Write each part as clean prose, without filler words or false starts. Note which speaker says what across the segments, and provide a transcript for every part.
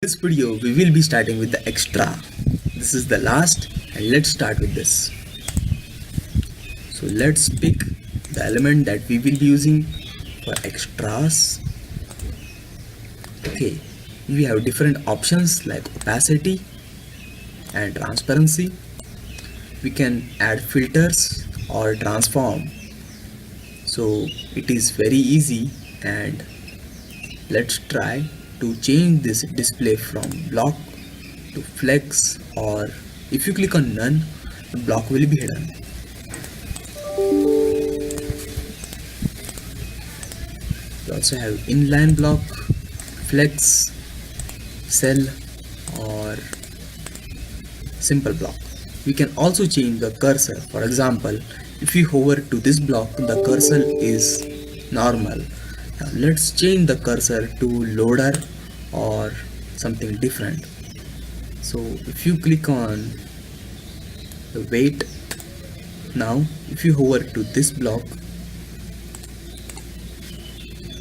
Speaker 1: This video we will be starting with the extra. This is the last and let's start with this. So let's pick the element that we will be using for extras. Okay, we have different options like opacity and transparency. We can add filters or transform. So it is very easy, and let's try to change this display from block to flex, or if you click on none, the block will be hidden. We also have inline block, flex, cell, or simple block. We can also change the cursor. For example, if you hover to this block, the cursor is normal. Now let's change the cursor to loader or something different. So if you click on the weight, now if you hover to this block,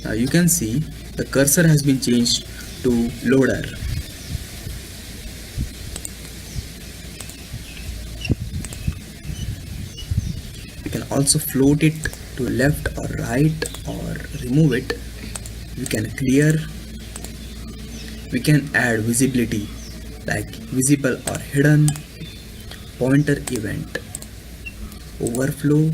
Speaker 1: now you can see the cursor has been changed to loader. You can also float it to left or right, or remove it. We can clear. We can add visibility like visible or hidden, pointer event, overflow,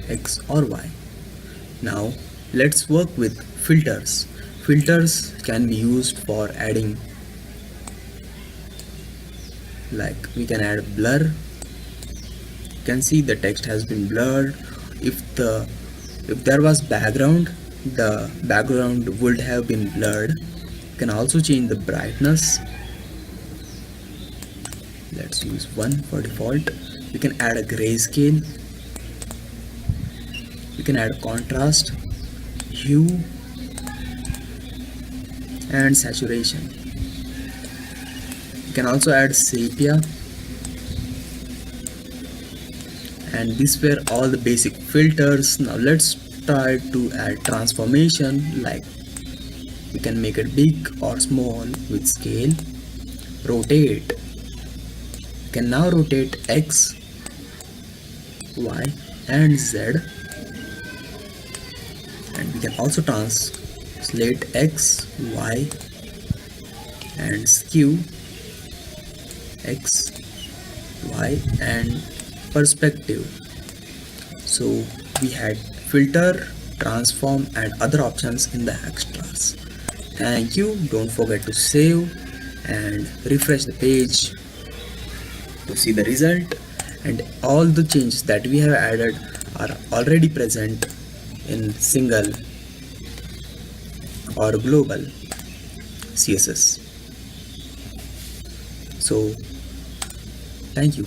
Speaker 1: X or Y. Now let's work with filters. Filters can be used for adding, like we can add blur. You can see the text has been blurred. If there was background, the background would have been blurred. You can also change the brightness. Let's use 1 for default. We can add a grayscale. We can add contrast, hue, and saturation. You can also add sepia. And these were all the basic filters. Now let's try to add transformation, like we can make it big or small with scale. Rotate. You can now rotate X, Y, and Z. And we can also translate X, Y, and skew X, Y, and perspective. So we had filter, transform, and other options in the extras. Thank you. Don't forget to save and refresh the page to see the result, and all the changes that we have added are already present in single or global CSS. So thank you.